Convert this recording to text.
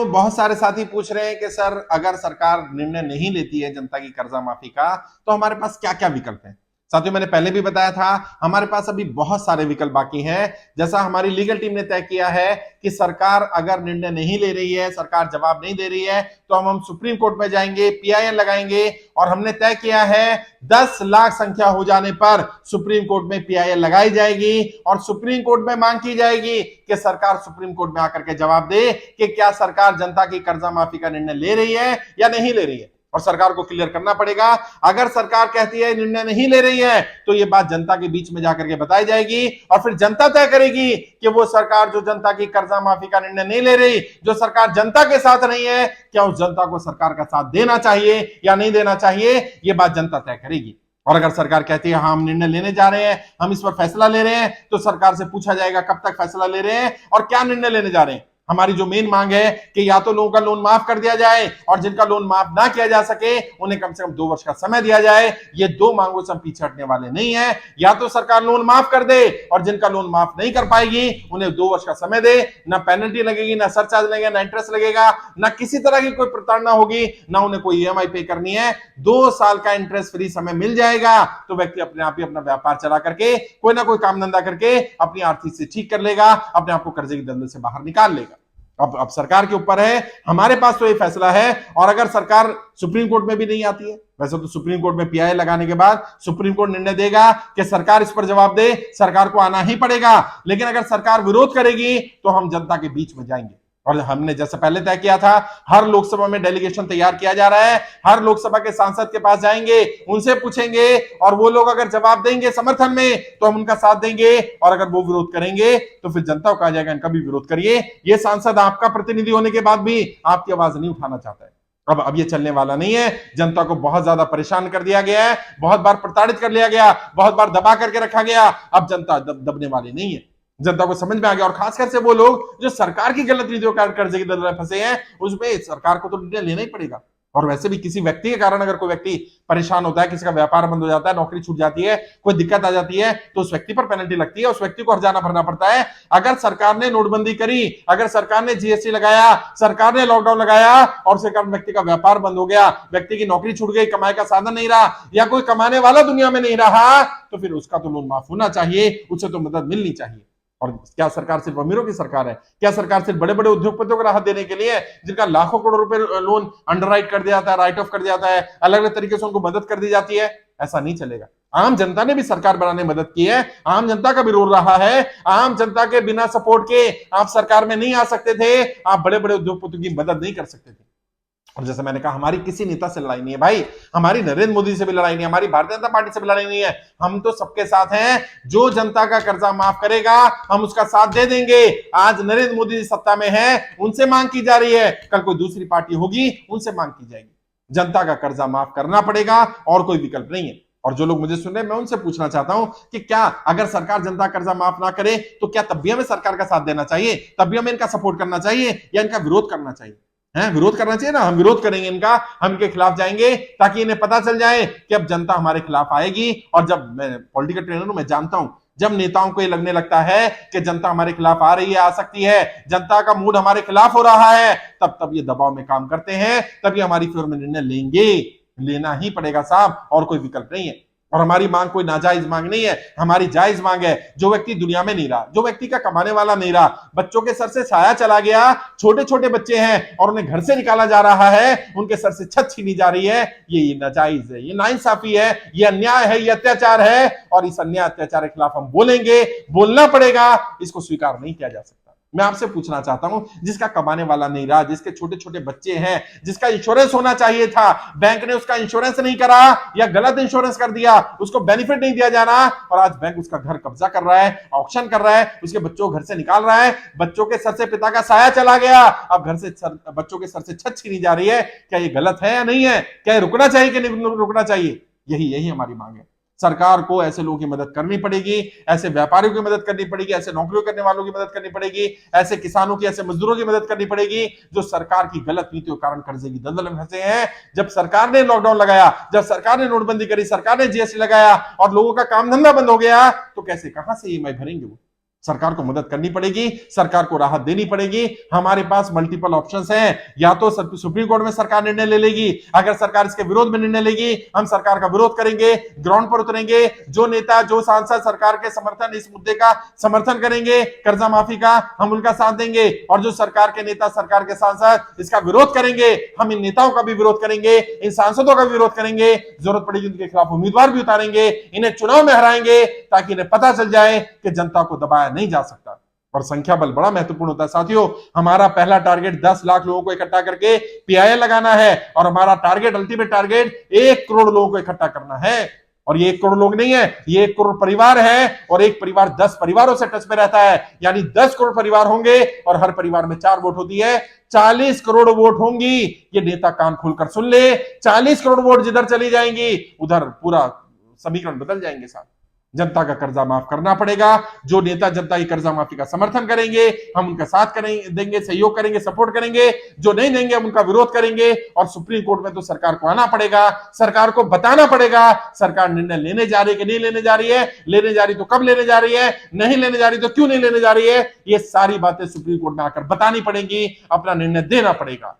तो बहुत सारे साथी पूछ रहे हैं कि सर अगर सरकार निर्णय नहीं लेती है जनता की कर्जा माफी का तो हमारे पास क्या क्या विकल्प है। साथियों, मैंने पहले भी बताया था हमारे पास अभी बहुत सारे विकल्प बाकी हैं। जैसा हमारी लीगल टीम ने तय किया है कि सरकार अगर निर्णय नहीं ले रही है, सरकार जवाब नहीं दे रही है, तो हम सुप्रीम कोर्ट में जाएंगे, पीआईएल लगाएंगे और हमने तय किया है 10 लाख संख्या हो जाने पर सुप्रीम कोर्ट में पीआईएल लगाई जाएगी और सुप्रीम कोर्ट में मांग की जाएगी कि सरकार सुप्रीम कोर्ट में आकर के जवाब दे कि क्या सरकार जनता की कर्जा माफी का निर्णय ले रही है या नहीं ले रही है। और सरकार को क्लियर करना पड़ेगा। अगर सरकार कहती है निर्णय नहीं ले रही है तो ये बात जनता के बीच में जाकर के बताई जाएगी और फिर जनता तय करेगी कि वो सरकार जो जनता की कर्जा माफी का निर्णय नहीं ले रही, जो सरकार जनता के साथ नहीं है, क्या उस जनता को सरकार का साथ देना चाहिए या नहीं देना चाहिए, ये बात जनता तय करेगी। और अगर सरकार कहती है हाँ हम निर्णय लेने जा रहे हैं, हम इस पर फैसला ले रहे हैं, तो सरकार से पूछा जाएगा कब तक फैसला ले रहे हैं और क्या निर्णय लेने जा रहे हैं। हमारी जो मेन मांग है कि या तो लोगों का लोन माफ कर दिया जाए और जिनका लोन माफ ना किया जा सके उन्हें कम से कम 2 वर्ष का समय दिया जाए। ये 2 मांगों से हम पीछे हटने वाले नहीं है। या तो सरकार लोन माफ कर दे और जिनका लोन माफ नहीं कर पाएगी उन्हें 2 वर्ष का समय दे, ना पेनल्टी लगेगी, ना सरचार्ज लगेगा, ना इंटरेस्ट लगेगा, ना किसी तरह की कोई प्रताड़ना होगी, ना उन्हें कोई ईएमआई पे करनी है। 2 साल का इंटरेस्ट फ्री समय मिल जाएगा तो व्यक्ति अपने आप ही अपना व्यापार चला करके कोई ना कोई काम धंधा करके अपनी आर्थिक से ठीक कर लेगा, अपने आप को कर्जे की दलदल से बाहर निकाल लेगा। अब सरकार के ऊपर है। हमारे पास तो ये फैसला है। और अगर सरकार सुप्रीम कोर्ट में भी नहीं आती है, वैसे तो सुप्रीम कोर्ट में पीआई लगाने के बाद सुप्रीम कोर्ट निर्णय देगा कि सरकार इस पर जवाब दे, सरकार को आना ही पड़ेगा। लेकिन अगर सरकार विरोध करेगी तो हम जनता के बीच में जाएंगे और हमने जैसे पहले तय किया था हर लोकसभा में डेलीगेशन तैयार किया जा रहा है, हर लोकसभा के सांसद के पास जाएंगे, उनसे पूछेंगे और वो लोग अगर जवाब देंगे समर्थन में तो हम उनका साथ देंगे और अगर वो विरोध करेंगे तो फिर जनता को कहा जाएगा इनका भी विरोध करिए। ये सांसद आपका प्रतिनिधि होने के बाद भी आपकी आवाज नहीं उठाना चाहता है। अब ये चलने वाला नहीं है। जनता को बहुत ज्यादा परेशान कर दिया गया है, बहुत बार प्रताड़ित कर लिया गया, बहुत बार दबा करके रखा गया। अब जनता दबने वाली नहीं है। जनता को समझ में आ गया और खासकर से वो लोग जो सरकार की गलत नीतियों के कर्जे की दलदल में फंसे हैं, उसमें सरकार को तो निर्णय लेना ही पड़ेगा। और वैसे भी किसी व्यक्ति के कारण अगर कोई व्यक्ति परेशान होता है, किसी का व्यापार बंद हो जाता है, नौकरी छूट जाती है, कोई दिक्कत आ जाती है, तो उस व्यक्ति पर पेनल्टी लगती है, उस व्यक्ति को हर्जाना भरना पड़ता है। अगर सरकार ने नोटबंदी करी, अगर सरकार ने जीएसटी लगाया, सरकार ने लॉकडाउन लगाया और उसके कारण व्यक्ति का व्यापार बंद हो गया, व्यक्ति की नौकरी छूट गई, कमाई का साधन नहीं रहा या कोई कमाने वाला दुनिया में नहीं रहा, तो फिर उसका तो लोन माफ होना चाहिए, उसे तो मदद मिलनी चाहिए। और क्या सरकार सिर्फ अमीरों की सरकार है? क्या सरकार सिर्फ बड़े बड़े उद्योगपतियों को राहत देने के लिए, जिनका लाखों करोड़ रुपए लोन अंडरराइट कर दिया जाता है, राइट ऑफ कर दिया जाता है, अलग अलग तरीके से उनको मदद कर दी जाती है? ऐसा नहीं चलेगा। आम जनता ने भी सरकार बनाने में मदद की है, आम जनता का भी रोल रहा है। आम जनता के बिना सपोर्ट के आप सरकार में नहीं आ सकते थे, आप बड़े बड़े उद्योगपतियों की मदद नहीं कर सकते थे। और जैसे मैंने कहा हमारी किसी नेता से लड़ाई नहीं है भाई, हमारी नरेंद्र मोदी से भी लड़ाई नहीं है, हमारी भारतीय जनता पार्टी से भी लड़ाई नहीं है। हम तो सबके साथ हैं। जो जनता का कर्जा माफ करेगा हम उसका साथ दे देंगे। आज नरेंद्र मोदी जी सत्ता में है, उनसे मांग की जा रही है, कल कोई दूसरी पार्टी होगी उनसे मांग की जाएगी। जनता का कर्जा माफ करना पड़ेगा और कोई विकल्प नहीं है। और जो लोग मुझे सुन रहे हैं मैं उनसे पूछना चाहता हूं कि क्या अगर सरकार जनता कर्जा माफ ना करे तो क्या तब भी हमें सरकार का साथ देना चाहिए, तब भी हमें इनका सपोर्ट करना चाहिए या इनका विरोध करना चाहिए? है विरोध करना चाहिए ना। हम विरोध करेंगे इनका, हम इनके खिलाफ जाएंगे ताकि इन्हें पता चल जाए कि अब जनता हमारे खिलाफ आएगी। और जब मैं पॉलिटिकल ट्रेनर हूं, मैं जानता हूं जब नेताओं को ये लगने लगता है कि जनता हमारे खिलाफ आ रही है, आ सकती है, जनता का मूड हमारे खिलाफ हो रहा है, तब ये दबाव में काम करते हैं, तभी हमारी फेवर में निर्णय लेंगे। लेना ही पड़ेगा साहब, और कोई विकल्प नहीं है। और हमारी मांग कोई नाजायज मांग नहीं है, हमारी जायज मांग है। जो व्यक्ति दुनिया में नहीं रहा, जो व्यक्ति का कमाने वाला नहीं रहा, बच्चों के सर से साया चला गया, छोटे छोटे बच्चे हैं और उन्हें घर से निकाला जा रहा है, उनके सर से छत छीनी जा रही है, ये नाजायज है, ये नाइंसाफी है, ये अन्याय है, ये अत्याचार है। और इस अन्याय अत्याचार के खिलाफ हम बोलेंगे, बोलना पड़ेगा, इसको स्वीकार नहीं किया जा सकता। मैं आपसे पूछना चाहता हूं, जिसका कमाने वाला नहीं रहा, जिसके छोटे छोटे बच्चे हैं, जिसका इंश्योरेंस होना चाहिए था, बैंक ने उसका इंश्योरेंस नहीं करा या गलत इंश्योरेंस कर दिया, उसको बेनिफिट नहीं दिया जा रहा और आज बैंक उसका घर कब्जा कर रहा है, ऑक्शन कर रहा है, उसके बच्चों को घर से निकाल रहा है, बच्चों के सर से पिता का साया चला गया, अब घर से बच्चों के सर से छत छीनी जा रही है। क्या ये गलत है या नहीं है? क्या ये रुकना चाहिए कि नहीं रुकना चाहिए? यही हमारी मांग है। सरकार को ऐसे लोगों की मदद करनी पड़ेगी, ऐसे व्यापारियों की मदद करनी पड़ेगी, ऐसे नौकरियों करने वालों की मदद करनी पड़ेगी, ऐसे किसानों की, ऐसे मजदूरों की मदद करनी पड़ेगी जो सरकार की गलत नीतियों के कारण कर्जे की दलदल में फंसे हैं। जब सरकार ने लॉकडाउन लगाया, जब सरकार ने नोटबंदी करी, सरकार ने जीएसटी लगाया और लोगों का काम धंधा बंद हो गया, तो कैसे, कहां से ईएमआई भरेंगे वो? सरकार को मदद करनी पड़ेगी, सरकार को राहत देनी पड़ेगी। हमारे पास मल्टीपल ऑप्शंस हैं, या तो सुप्रीम कोर्ट में सरकार निर्णय ले लेगी, अगर सरकार इसके विरोध में निर्णय लेगी हम सरकार का विरोध करेंगे, ग्राउंड पर उतरेंगे। जो नेता जो सांसद सरकार के समर्थन इस मुद्दे का समर्थन करेंगे कर्जा माफी का, हम उनका साथ देंगे, और जो सरकार के नेता सरकार के सांसद इसका विरोध करेंगे हम इन नेताओं का भी विरोध करेंगे, इन सांसदों का भी विरोध करेंगे, जरूरत पड़ेगी उनके खिलाफ उम्मीदवार भी उतारेंगे, इन्हें चुनाव में हराएंगे ताकि इन्हें पता चल जाए कि जनता को दबाया नहीं जा सकता। और संख्या बल बड़ा महत्वपूर्ण होता है साथियों। हमारा पहला टारगेट 10 लाख लोगों को इकट्ठा करके पीआईएल लगाना है, और हमारा टारगेट अल्टीमेट टारगेट 1 करोड़ लोगों को इकट्ठा करना है। और ये 1 करोड़ लोग नहीं है, ये 1 करोड़ परिवार है, और एक परिवार 10 परिवारों से टच में रहता है, यानी 10 करोड़ परिवार होंगे और हर परिवार में 4 वोट होती है, 40 करोड़ वोट होंगी। ये नेता कान खोलकर सुन ले, 40 करोड़ वोट जिधर चली जाएंगी उधर पूरा समीकरण बदल जाएंगे साहब। जनता का कर्जा माफ करना पड़ेगा। जो नेता जनता की कर्जा माफी का समर्थन करेंगे हम उनका साथ देंगे, सहयोग करेंगे, सपोर्ट करेंगे। जो नहीं देंगे हम उनका विरोध करेंगे। और सुप्रीम कोर्ट में तो सरकार को आना पड़ेगा, सरकार को बताना पड़ेगा सरकार निर्णय लेने जा रही है कि नहीं लेने जा रही है, लेने जा रही तो कब लेने जा रही है, नहीं लेने जा रही तो क्यों नहीं लेने जा रही है। ये सारी बातें सुप्रीम कोर्ट में आकर बतानी पड़ेगी, अपना निर्णय देना पड़ेगा।